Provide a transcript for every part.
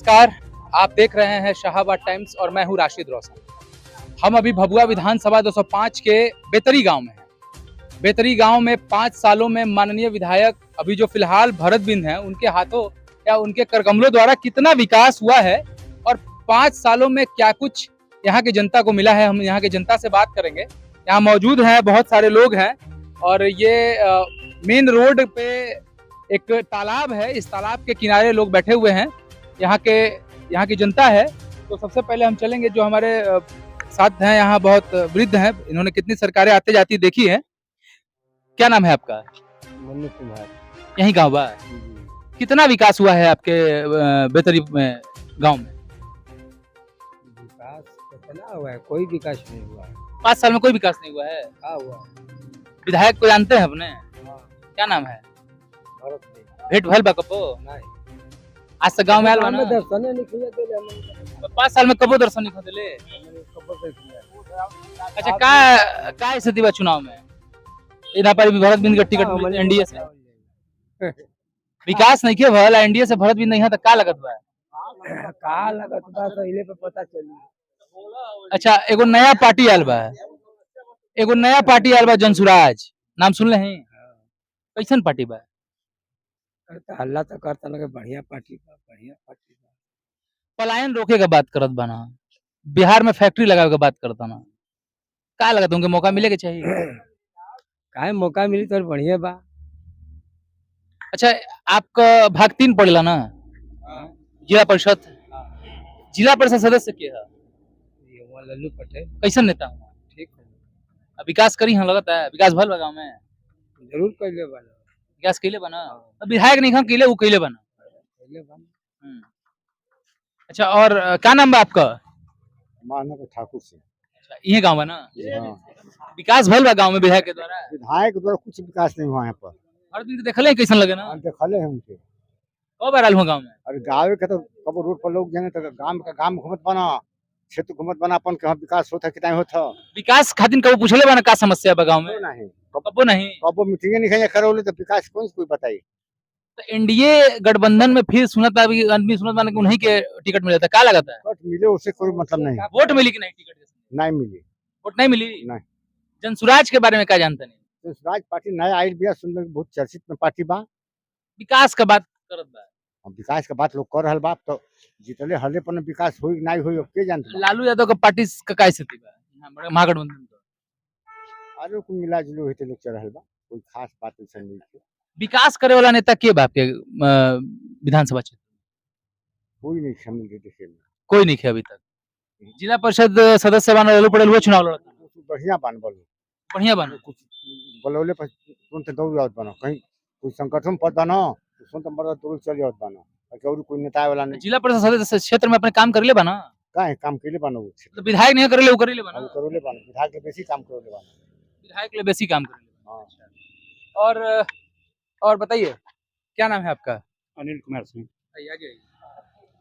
नमस्कार, आप देख रहे हैं शाहाबाद टाइम्स और मैं हूं राशिद रोशन। हम अभी भभुआ विधानसभा 205 के बेतरी गांव में हैं। बेतरी गांव में 5 सालों में माननीय विधायक अभी जो फिलहाल भरत बिंद हैं, उनके हाथों या उनके करकमलों द्वारा कितना विकास हुआ है और 5 सालों में क्या कुछ यहाँ की जनता को मिला है। हम यहाँ की जनता से बात करेंगे। यहाँ मौजूद हैं, बहुत सारे लोग हैं और ये मेन रोड पे एक तालाब है। इस तालाब के किनारे लोग बैठे हुए हैं, यहाँ की जनता है। तो सबसे पहले हम चलेंगे, जो हमारे साथ हैं यहाँ बहुत वृद्ध हैं, इन्होंने कितनी सरकारें आते जाती देखी है। क्या नाम है आपका? मन्नू कुमार। यही गाँव बा? कितना विकास हुआ है आपके बेतरी में गाँव में? विकास कितना हुआ है? कोई विकास नहीं हुआ है। 5 साल में कोई विकास नहीं हुआ है? क्या हुआ? विधायक को जानते हैं अपने? हाँ, क्या नाम है? भरत नहीं। भेंट भइल बा कबो? नहीं। आज तक गाँव में आयल बा ना? दर्शन नहीं किया देले हमें। 5 साल में कबो दर्शन नहीं खोदले? खबर नहीं किया। अच्छा, का स्थिति बा चुनाव में? इधर पर भी भरत बिंद के टिकट मिली एनडीए से। विकास नहीं किया भला एनडीए से भरत बिंद यहाँ तक का लगत बा? का लगत बा पहले पे पता चली। अच्छा, एगो नया पार्टी आयल बा जनसुराज, नाम सुन ले हैं? कैसन पार्टी बा? हल्ला तो करता लगे बढ़िया पार्टी बा, बढ़िया पार्टी बा। पलायन रोके के बात करत बना, बिहार में फैक्ट्री लगावे के बात करता ना। का लगत उनके मौका मिले के चाहिए? काहे मौका मिली तो बढ़िया बा। अच्छा, आपका भाग 3 पड़ेला ना जिला परिषद? जिला परिषद सदस्य के है? ये हुआ लल्लू पटेल। कैसन नेता हुआ? ठीक है, अब विकास करी हम लगता है, विकास भल बा गाँव में? जरूर कैले बना। विकास कैले बना? अब विधायक नहीं कैले, वो कैले बना। कैले बना। अच्छा, और क्या नाम बा आपका? मानव ठाकुर से। अच्छा, ये गाँव बा ना? हाँ। विकास भल बा गाँव में विधायक के द्वारा? विधायक द्वारा कुछ विकास नहीं हुआ यहाँ पर। हर दिन देखले कैसन लगे ना? देखले हैं उनके। कब बार आल हुआ गाँव में? अरे गाँव के तो कब रोड पर लोग जाने तो गांव घूमत बना, क्षेत्र घूमत बना, अपन के विकास होता कि नहीं होता। विकास खातिर कबो पूछले बा ना का समस्या बा गाँव में? नहीं, कबो नहीं। कब मीटिंग नहीं करौले तो विकास कौन कोई बताई। तो एनडीए गठबंधन में फिर सुनत अभी आदमी सुनत माने कि उन्हीं के टिकट मिला था, का लगता है? वोट मिले उससे कोई मतलब नहीं। वोट मिली कि नहीं? टिकट नहीं मिली। वोट नहीं मिली? नहीं। जनसुराज के बारे में क्या जानते नहीं? तो राज पार्टी नया आई बिया, सुंदर बहुत चर्चित में पार्टी बा। विकास का बात करत बा। अब विकास के बात लोग कर रहल बा, तो जितले हल्ले पर विकास होई नहीं होई के जानते। लालू यादव का पार्टी का क्या स्थिति बा यहाँ बड़े महागठबंधन का? अरे कोई मिला जुले होते लोग चल रहल बा, कोई खास बात ऐसा नहीं है। विकास करे वाला नेता के बा आपके विधानसभा क्षेत्र? कोई नहीं शामिल के देखे में। कोई नहीं है अभी तक। जिला परिषद सदस्य बना लालू पटेल हुआ चुनाव लड़ा? बढ़िया बन बोलो, बढ़िया बना। कुछ बोलौले पर तुरंत दौड़ जात बना, कहीं कोई संगठन पद बना तो तुरंत मर्द दौड़ चल जात बना, और कोई नेता वाला नहीं। जिला परिषद सदस्य क्षेत्र में अपने काम कर ले बना? काहे काम के लिए बना वो तो विधायक नहीं करे ले, वो करे ले बना? करोले बना, विधायक के बेसी काम करोले बना। विधायक ले बेसी काम करे ले। हां। और बताइए, क्या नाम है आपका? अनिल कुमार सिंह।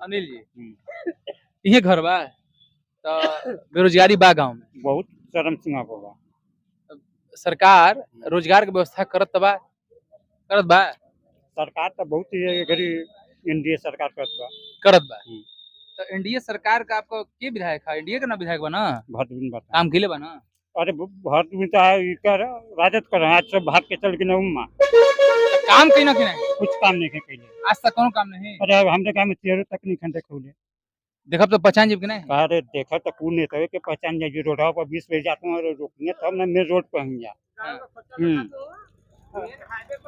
अनिल जी, ये घर बा तो बेरोजगारी बा गांव में? बहुत शर्मसिंह होगा। सरकार रोजगार के व्यवस्था करत बा? सरकार तो बहुत ही गरी एनडीए सरकार करत बा। तो एनडीए सरकार का आपको के विधायक है? एनडीए का ना विधायक बना? भरतबिन बता। काम के लिए बना? अरे भरतबिन तो इकर राजद कर आज सब भाग के चल के ना उम्मा। काम कहीं ना कहीं कुछ काम नहीं के कइले। आज तक कोनो काम नहीं? अरे हमरे काम में तेरो तक नहीं खंडे खोले। देखब तो पहचान जीव के नहीं? अरे देखा तो कौन नहीं तो के पहचान जाए रोडवा पर 20 बजे जाते हैं और रोकने तब ना मेरे रोड पर हम जा।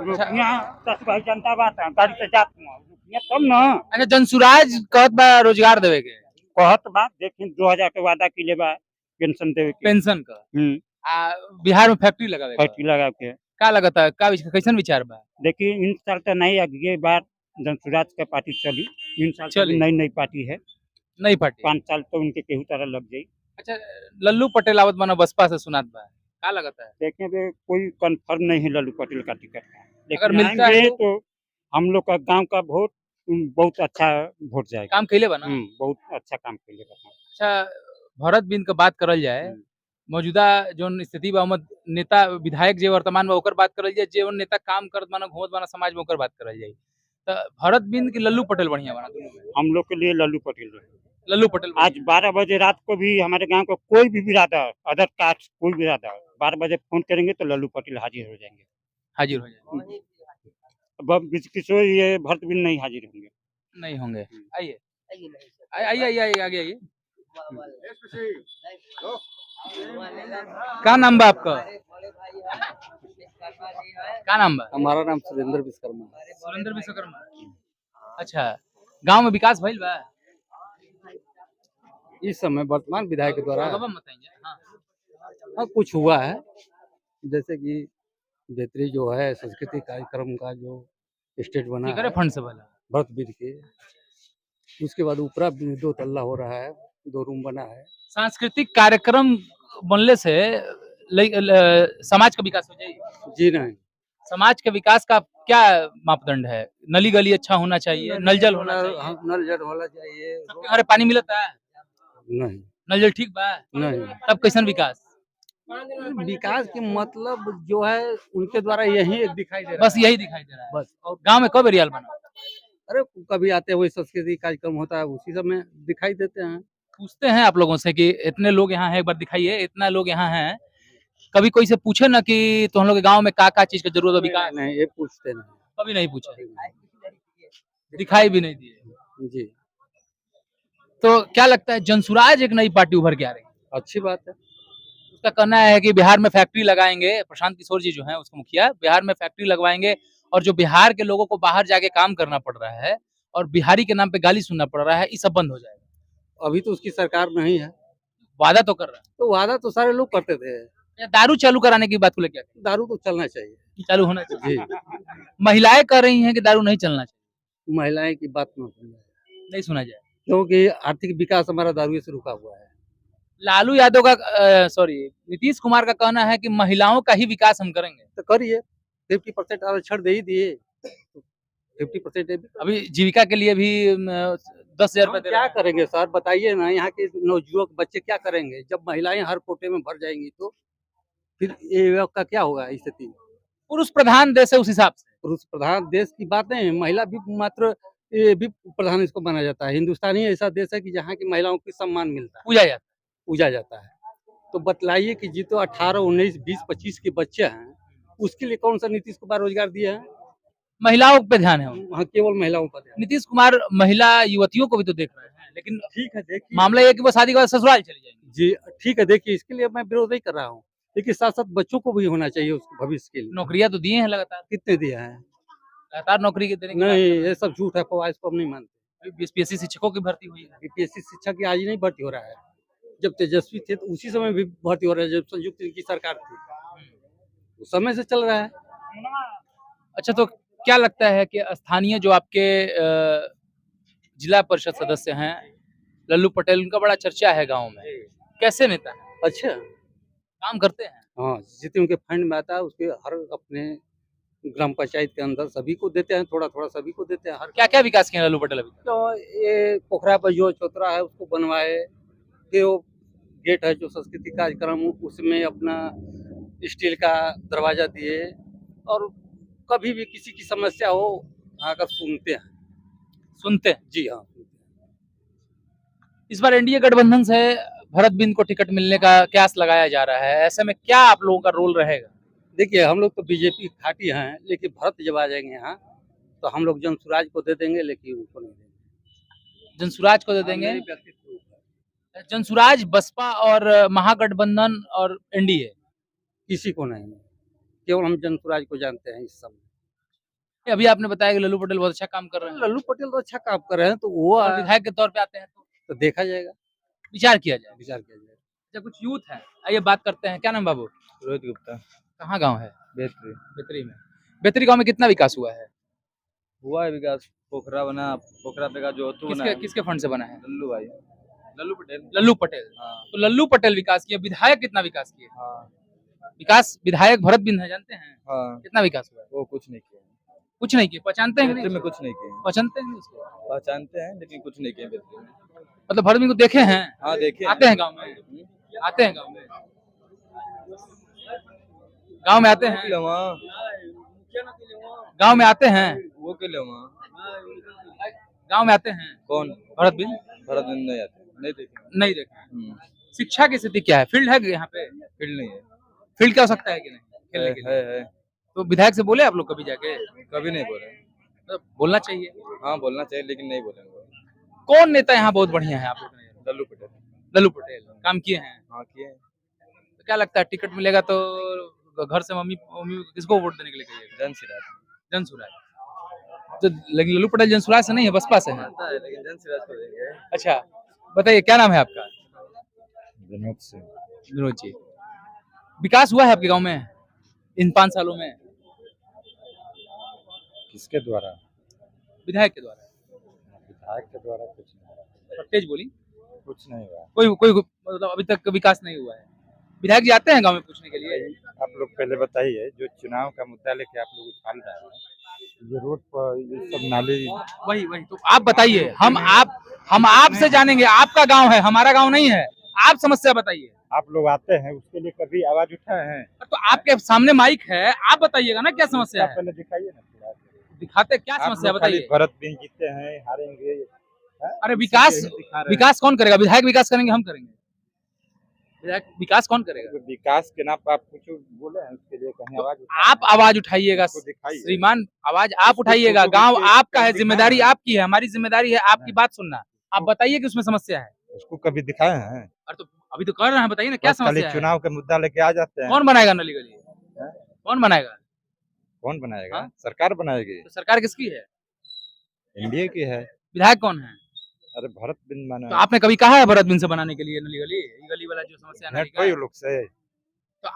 रोकने 10 भाई जनता बात है, गाड़ी से जाते हैं रोकने तब ना। अच्छा, जनसुराज कहत बा रोजगार देवे के? कहत बात देखिन 2000 के वादा किले बा पेंशन देवे के। पेंशन का? बिहार में फैक्ट्री लगावे का? फैक्ट्री लगा के का लगता है, का कैसन विचार बा? देखिए इन साल तो नहीं, अगले बार जनसुराज का पार्टी चली, इन साल चली। नई पार्टी है, नई पार्टी 5 साल तो उनके केहू तरह लग जाये। अच्छा, लल्लू पटेल आवत बना बसपा से सुनात बा, का लगता है? देखने पे कोई कंफर्म नहीं है लल्लू पटेल का टिकट का, अगर लेकिन मिलता आएंगे है तो हम लोग का गांव का वोट बहुत अच्छा वोट जाएगा। काम कैले बना? बहुत अच्छा काम कैले बना। अच्छा, भरत बिंद का बात करल जाए, मौजूदा जो स्थिति बा उमत नेता विधायक जे वर्तमान में ओकर बात करल जाए, जे नेता काम करत माना घूमत माना समाज में ओकर बात करल जाए, तो भरत बिंद की लल्लू पटेल बढ़िया बना दोनों में? हम लोग के लिए लल्लू पटेल रहे। लल्लू पटेल आज 12 बजे रात को भी हमारे गांव का कोई भी बिरादर, अदर कास्ट कोई बिरादर 12 बजे फोन करेंगे तो लल्लू पटेल हाजिर हो जाएंगे। हाजिर हो जाए, अब किशोर ये भरत बिंद नहीं हाजिर होंगे। नहीं होंगे। आइए आइए आइए आइए आगे आइए। क्या नाम बा आपका? क्या नाम बा? हमारा नाम सुरेंद्र विश्वकर्मा है। सुरेंद्र विश्वकर्मा। अच्छा, गांव में विकास भइल बा? इस समय वर्तमान विधायक के द्वारा हाँ, बताइए। हाँ। कुछ हुआ है, जैसे कि बेहतरी जो है सांस्कृतिक कार्यक्रम का जो स्टेज बना है फंड से बना। भरत बीर के, उसके बाद ऊपरा 2 तल्ला हो रहा है, 2 रूम बना है। सांस्कृतिक कार्यक्रम बनने से समाज का विकास हो जाएगी? जी नहीं, समाज के विकास का क्या मापदंड है? नली गली अच्छा होना चाहिए, नल जल होना चाहिए। हाँ, नल जल होना चाहिए। सबके घरे पानी मिलता है? नहीं, नल जल ठीक बा? नहीं, तब कैसन विकास? विकास के मतलब जो है उनके द्वारा यही दिखाई दे रहा बस यही दिखाई दे रहा है। बस। और गांव में कब एरियल बना? अरे कभी आते हुए सांस्कृतिक कार्यक्रम होता है, उसी समय दिखाई देते हैं। पूछते हैं आप लोगों से कि इतने लोग यहाँ हैं, एक बार दिखाइए, इतना लोग यहाँ हैं, कभी कोई से पूछे ना कि तुम लोग के गांव में का चीज की जरूरत है विकास? नहीं, ये पूछते नहीं, कभी नहीं पूछा, दिखाई भी नहीं दिए जी। तो क्या लगता है, जनसुराज एक नई पार्टी उभर के आ रही है? अच्छी बात है। उसका कहना है कि बिहार में फैक्ट्री लगाएंगे, प्रशांत किशोर जी जो हैं उसको मुखिया, बिहार में फैक्ट्री लगवाएंगे और जो बिहार के लोगों को बाहर जाके काम करना पड़ रहा है और बिहारी के नाम पे गाली सुनना पड़ रहा है, ये सब बंद हो जाएगा। अभी तो उसकी सरकार नहीं है, वादा तो कर रहा है। तो वादा तो सारे लोग करते थे। या दारू चालू कराने की बात को लेकर? दारू तो चलना चाहिए, चालू होना चाहिए। जी। महिलाएं कह रही हैं कि दारू नहीं चलना चाहिए। महिलाएं की बात नहीं सुना जाए, क्योंकि आर्थिक विकास हमारा दारू से रुका हुआ है। लालू यादव का नीतीश कुमार का कहना है कि महिलाओं का ही विकास हम करेंगे। तो करिए, 50% आरक्षण दे ही दिए, 50% अभी जीविका के लिए भी 10,000 रुपए दे रहे क्या हैं। करेंगे सर, बताइए ना। यहाँ के नवयुवक बच्चे क्या करेंगे जब महिलाएं हर कोटे में भर जाएंगी? तो फिर ये का क्या होगा स्थिति? पुरुष प्रधान देश है, उस हिसाब से पुरुष प्रधान देश की बात नहीं है, महिला भी मात्र ये भी प्रधान इसको माना जाता है। हिंदुस्तान ही ऐसा देश है कि जहाँ की महिलाओं को सम्मान मिलता है, पूजा जाता है। तो बतलाइए कि जी तो 18, 19, 20, 25 के बच्चे हैं, उसके लिए कौन सा नीतीश कुमार रोजगार दिया है? महिलाओं पे ध्यान है। हाँ, केवल महिलाओं पर ध्यान। नीतीश कुमार महिला युवतियों को भी तो देख रहे हैं, लेकिन ठीक है, देखिए मामला ये है कि वो शादी के बाद ससुराल चली जाएंगी। जी, ठीक है, देखिए इसके लिए मैं विरोध नहीं कर रहा हूँ, लेकिन साथ साथ बच्चों को भी होना चाहिए उसके भविष्य के लिए। नौकरियां तो दिए हैं लगातार, कितने दिया है? लगातार नौकरी के देने की नहीं, ये सब झूठ है, फवाह, इसको हम नहीं मानते। बीपीएससी शिक्षकों की भर्ती हुई है। बीपीएससी शिक्षक की आज ही नहीं भर्ती हो रहा है, जब तेजस्वी थे तो उसी समय भी भर्ती हो रहा है, जब संयुक्त की सरकार थी, उस समय से चल रहा है। अच्छा, तो क्या लगता है कि स्थानीय जो आपके जिला परिषद सदस्य हैं लल्लू पटेल, उनका बड़ा चर्चा है गांव में, कैसे नेता है? अच्छा, काम करते हैं? हाँ, जितने उनके फंड में आता है उसके हर अपने ग्राम पंचायत के अंदर सभी को देते हैं, थोड़ा थोड़ा सभी को देते हैं। हर क्या क्या विकास किया लल्लू पटेल अभी तक? तो ये पोखरा पर जो चौतरा है उसको बनवाए, फिर वो गेट है जो सांस्कृतिक कार्यक्रम, उसमें अपना स्टील का दरवाजा दिए, और कभी भी किसी की समस्या हो आकर सुनते हैं। जी हाँ, इस बार एनडीए गठबंधन से भरत बिंद को टिकट मिलने का क्यास लगाया जा रहा है, ऐसे में क्या आप लोगों का रोल रहेगा? देखिए हम लोग तो बीजेपी खाटी हैं, लेकिन भरत जब आ जाएंगे यहाँ तो हम लोग जनसुराज को दे देंगे, लेकिन उनको नहीं देंगे। जनसुराज को दे देंगे? जनसुराज बसपा और महागठबंधन और एनडीए किसी को नहीं, केवल हम जनसुराज को जानते हैं इस समय। अभी आपने बताया कि लल्लू पटेल बहुत अच्छा काम कर रहे हैं। लल्लू पटेल तो अच्छा काम कर रहे हैं, तो वो विधायक के तौर पे आते हैं तो देखा जाएगा, विचार किया जाए। जब कुछ यूथ है, आइए बात करते हैं। क्या नाम बाबू? रोहित गुप्ता। कहाँ गांव है? बेतरी। बेतरी में। बेतरी गांव में कितना विकास हुआ है? हुआ है विकास, पोखरा बना, पोखरा पे का जो किसके फंड से बना है? लल्लू भाई, लल्लू पटेल। लल्लू पटेल। हाँ। तो लल्लू पटेल विकास किया, विधायक कितना विकास किए? हाँ। विकास विधायक भरत बिंद है, जानते हैं? हाँ। कितना विकास हुआ है? वो कुछ नहीं किया, कुछ नहीं किया। पहचानते हैं? बेतरी में कुछ नहीं किया। पहचानते हैं उसको? पहचानते हैं लेकिन कुछ नहीं किया बेतरी में। मतलब भरत बिंद को देखे हैं? हाँ, देखे। आते हैं गाँव में? आते हैं गाँव में? गाँव में आते हैं? गाँव में आते हैं? वो के लिए वहाँ गांव में आते हैं कौन? भरत बिंद? भरत दिन नहीं आते, नहीं देखे। नहीं देखे। शिक्षा की स्थिति क्या है? फील्ड है यहाँ पे? फील्ड नहीं है। फील्ड क्या हो सकता है कि नहीं खेलने के लिए? है। तो विधायक से बोले आप लोग कभी जाके? कभी नहीं बोले। तो बोलना चाहिए। हाँ बोलना चाहिए लेकिन नहीं बोलेंगे। कौन नेता यहाँ बहुत बढ़िया है आप लोग ने? लल्लू पटेल। लल्लू पटेल काम किए हैं? हाँ किए। तो क्या लगता है टिकट मिलेगा तो घर से मम्मी मम्मी किसको वोट देने के लिए कहिएगा? जनसुराज। तो लेकिन लल्लू पटेल जनसुराज से नहीं है, बसपा से है। लेकिन जनसुराज को देंगे। अच्छा बताइए क्या नाम है आपका? विनोद से विनोद जी। विकास हुआ है आपके गांव में इन 5 सालों में? किसके द्वारा? विधायक के द्वारा। विधायक के द्वारा कुछ नहीं, तेज बोली। कुछ नहीं हुआ। कोई मतलब अभी तक विकास नहीं हुआ है। विधायक जी आते हैं गांव में पूछने के लिए? आप लोग पहले बताइए, जो चुनाव का मुद्दा लेके आप लोग उछाल रहे हैं, ये रोड पर ये सब नाले, वही तो आप बताइए। हम आपसे जानेंगे। आपका गांव है, हमारा गांव नहीं है। आप समस्या बताइए। आप लोग आते हैं उसके लिए कभी आवाज उठाए हैं? तो आपके सामने माइक है, आप बताइएगा ना क्या समस्या है। पहले दिखाइए ना थोड़ा। दिखाते क्या समस्या बताइए। भरत बिन जीते हैं, हारेंगे। अरे विकास कौन करेगा? विधायक विकास करेंगे, हम करेंगे। विधायक विकास कौन करेगा? विकास के नाम पर आप कुछ बोले हैं, उसके लिए कहीं आवाज आप आवाज उठाइएगा श्रीमान, आवाज आप उठाइएगा। गांव आपका है, जिम्मेदारी आपकी है, हमारी जिम्मेदारी है आपकी बात सुनना। आप बताइए कि उसमें समस्या है। उसको कभी दिखाए हैं? अरे तो अभी तो कर रहे हैं, बताइए ना क्या समस्या है। चुनाव का मुद्दा लेके आ जाते हैं। कौन बनाएगा नली गली? कौन बनाएगा? कौन बनाएगा? हाँ? सरकार बनाएगी। तो सरकार किसकी है? एनडीए की है। विधायक कौन है? अरे भरत बिन माना तो आपने कभी कहा है भरत बिन से बनाने के लिए नली गली? ये गली वाला जो समस्या है कोई लोग से तो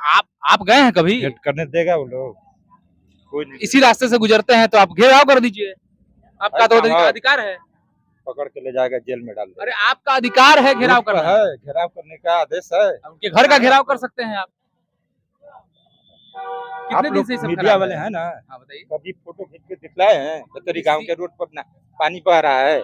आप गए हैं कभी? भेंट करने देगा वो लोग? कोई नहीं। इसी रास्ते से गुजरते हैं तो आप घेराव कर दीजिए। आपका तो अधिकार है। पकड़ के ले जाएगा, जेल में डाल देगा। अरे आपका अधिकार है घेराव करना। है, घेराव करने का आदेश है। उनके घर का घेराव कर सकते हैं आप। आप लोग मीडिया वाले हैं ना? हाँ बताइए। कभी फोटो खींच के दिखलाए हैं? बेतरी गांव के रोड पर पानी बह रहा है,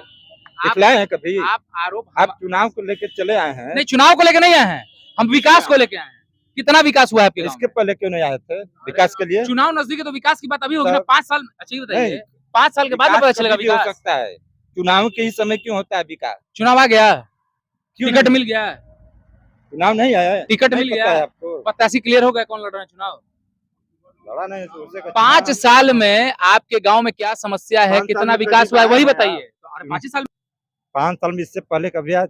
दिखलाए हैं कभी? आप चुनाव को लेके चले आए हैं? नहीं, चुनाव को लेके नहीं आए हैं, हम विकास को लेके आए हैं। कितना विकास हुआ है आपके? इसके पहले क्यों नहीं आए थे विकास के लिए? चुनाव नजदीक है तो विकास की बात अभी होगी ना। 5 साल। अच्छा ये बताइए, 5 साल के बाद पता चलेगा विकास हो सकता है। चुनाव के ही समय क्यों होता है विकास? चुनाव आ गया, टिकट मिल गया। चुनाव नहीं आया, टिकट मिल गया आपको? प्रत्याशी क्लियर हो गया कौन लड़ रहा है चुनाव? लड़ा नहीं तो उसे 5 साल में आपके गांव में क्या समस्या है, कितना विकास हुआ है, वही बताइए। 5 साल में इससे पहले कभी आज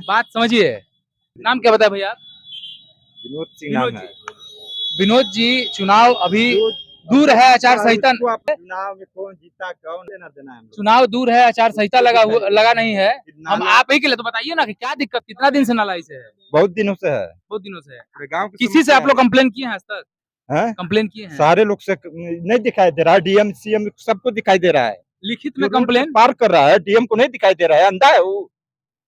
बात समझिए। नाम क्या बताया भैया? विनोद सिंह नाम है। विनोद जी, चुनाव अभी दूर है, आचार संहिता। चुनाव में कौन जीता कौन देना देना है? चुनाव दूर है, आचार संहिता लगा नहीं है। हम आप ही के लिए तो बताइए ना कि क्या दिक्कत, कितना दिन से नाला इसे है? बहुत दिनों से है। बहुत दिनों से है। गाँव किसी से आप लोग कंप्लेन किए हैं आज तक? कंप्लेन किए हैं? सारे लोग से नहीं दिखाई दे रहा है। डीएम सीएम सबको दिखाई दे रहा है। लिखित में कंप्लेन पार कर रहा है, डीएम को नहीं दिखाई दे रहा है। अंधा है वो,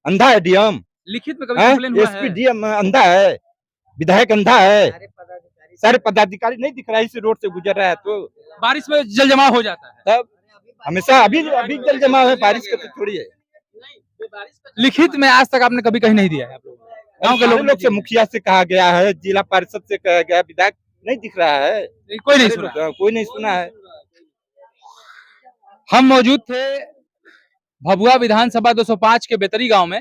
अंधा है डीएम। लिखित में कभी कंप्लेन हुआ है? एसपी डीएम अंधा है, विधायक अंधा है, सारे पदाधिकारी नहीं दिख रहा है। इस रोड से गुजर रहा है तो बारिश में जल जमाव हो जाता है। तब हमेशा अभी जल जमाव है, बारिश का तो थोड़ी है। लिखित में आज तक आपने कभी कहीं नहीं दिया है? आप लोग गाँव के लोग से, मुखिया से कहा गया है, जिला परिषद से कहा गया, विधायक नहीं दिख रहा है। कोई नहीं सुना, कोई नहीं सुना है। हम मौजूद थे भभुआ विधानसभा 205 के बेतरी गांव में।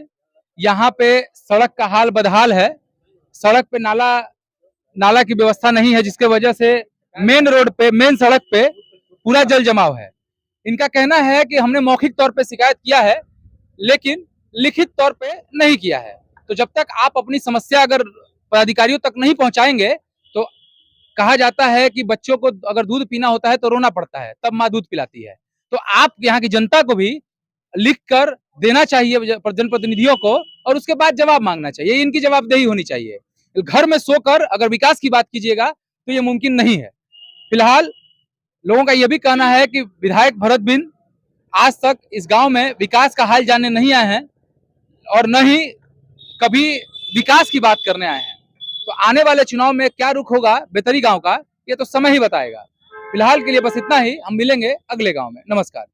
यहाँ पे सड़क का हाल बदहाल है। सड़क पे नाला की व्यवस्था नहीं है, जिसके वजह से मेन रोड पे, मेन सड़क पे पूरा जल जमाव है। इनका कहना है कि हमने मौखिक तौर पे शिकायत किया है, लेकिन लिखित तौर पे नहीं किया है। तो जब तक आप अपनी समस्या अगर पदाधिकारियों तक नहीं पहुंचाएंगे, तो कहा जाता है कि बच्चों को अगर दूध पीना होता है तो रोना पड़ता है, तब माँ दूध पिलाती है। तो आप यहाँ की जनता को भी लिख कर देना चाहिए जनप्रतिनिधियों को, और उसके बाद जवाब मांगना चाहिए। इनकी जवाबदेही होनी चाहिए। घर में सोकर अगर विकास की बात कीजिएगा तो ये मुमकिन नहीं है। फिलहाल लोगों का यह भी कहना है कि विधायक भरत बिंद आज तक इस गांव में विकास का हाल जानने नहीं आए हैं, और न ही कभी विकास की बात करने आए हैं। तो आने वाले चुनाव में क्या रुख होगा बेतरी गांव का, ये तो समय ही बताएगा। फिलहाल के लिए बस इतना ही। हम मिलेंगे अगले गांव में। नमस्कार।